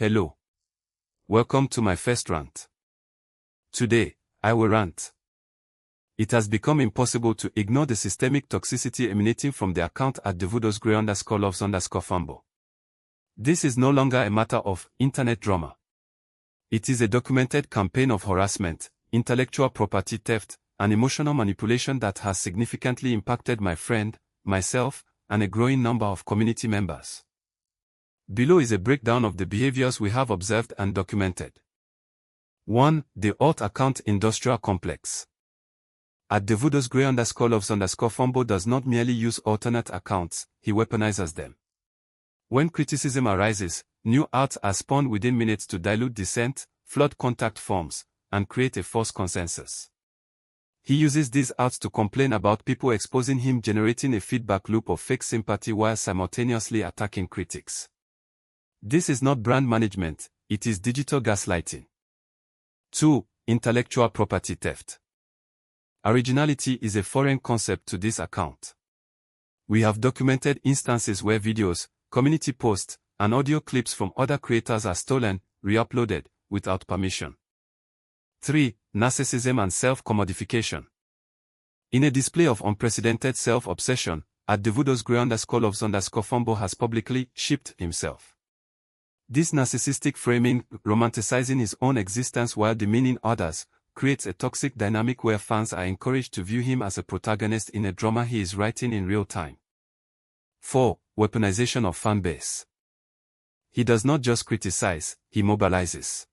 Hello. Welcome to my first rant. Today, I will rant. It has become impossible to ignore the systemic toxicity emanating from the account at @devoodosgrey_loves_fambo. This is no longer a matter of internet drama. It is a documented campaign of harassment, intellectual property theft, and emotional manipulation that has significantly impacted my friend, myself, and a growing number of community members. Below is a breakdown of the behaviors we have observed and documented. 1. The alt account industrial complex. At @devoodosgrey_loves_fambo does not merely use alternate accounts, he weaponizes them. When criticism arises, new alts are spawned within minutes to dilute dissent, flood contact forms, and create a false consensus. He uses these alts to complain about people exposing him, generating a feedback loop of fake sympathy while simultaneously attacking critics. This is not brand management, it is digital gaslighting. 2. Intellectual property theft. Originality is a foreign concept to this account. We have documented instances where videos, community posts, and audio clips from other creators are stolen, re-uploaded, without permission. 3. Narcissism and self-commodification. In a display of unprecedented self-obsession, @devoodosgrey_loves_fambo has publicly shipped himself. This narcissistic framing, romanticizing his own existence while demeaning others, creates a toxic dynamic where fans are encouraged to view him as a protagonist in a drama he is writing in real time. 4. Weaponization of fan base. He does not just criticize, he mobilizes.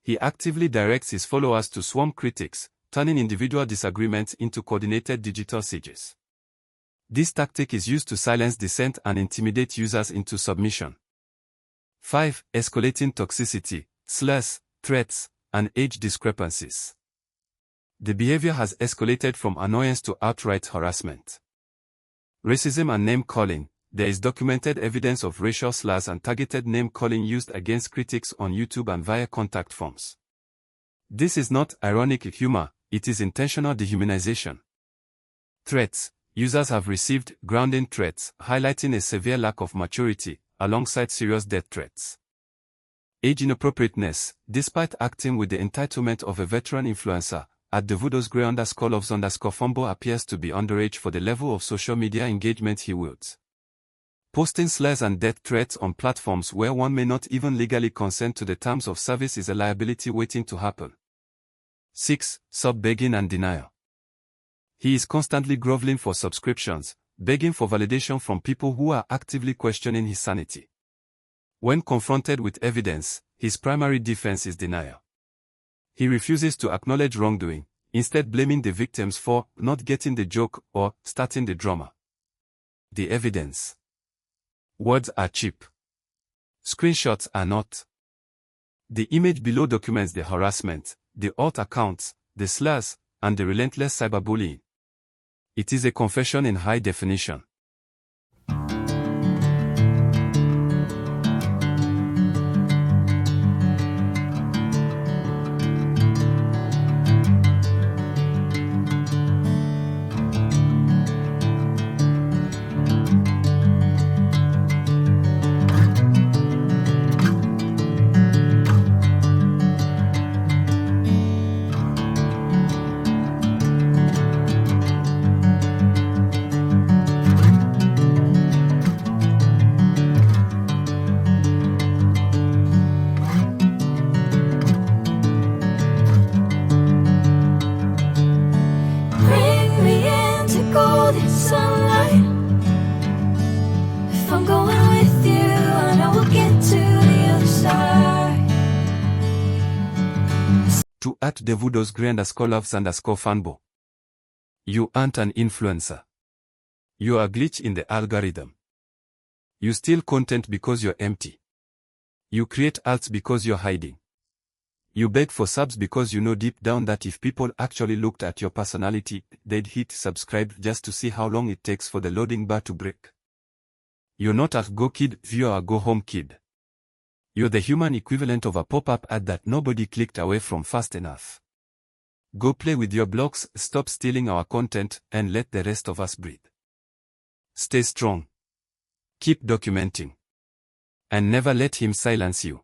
He actively directs his followers to swarm critics, turning individual disagreements into coordinated digital sieges. This tactic is used to silence dissent and intimidate users into submission. 5. Escalating toxicity, slurs, threats, and age discrepancies. The behavior has escalated from annoyance to outright harassment. Racism and name-calling. There is documented evidence of racial slurs and targeted name-calling used against critics on YouTube and via contact forms. This is not ironic humor, it is intentional dehumanization. Threats. Users have received grounding threats, highlighting a severe lack of maturity, alongside serious death threats. Age inappropriateness. Despite acting with the entitlement of a veteran influencer, @devoodosgrey_loves_fambo appears to be underage for the level of social media engagement he wields. Posting slurs and death threats on platforms where one may not even legally consent to the terms of service is a liability waiting to happen. 6. Sub-begging and denial. He is constantly groveling for subscriptions, begging for validation from people who are actively questioning his sanity. When confronted with evidence, his primary defense is denial. He refuses to acknowledge wrongdoing, instead blaming the victims for not getting the joke or starting the drama. The evidence. Words are cheap. Screenshots are not. The image below documents the harassment, the alt accounts, the slurs, and the relentless cyberbullying. It is a confession in high definition. To @devoodosgrey_loves_fambo. You aren't an influencer. You are a glitch in the algorithm. You steal content because you're empty. You create alts because you're hiding. You beg for subs because you know deep down that if people actually looked at your personality, they'd hit subscribe just to see how long it takes for the loading bar to break. You're not a go kid, you're a go home kid. You're the human equivalent of a pop-up ad that nobody clicked away from fast enough. Go play with your blocks, stop stealing our content, and let the rest of us breathe. Stay strong. Keep documenting. And never let him silence you.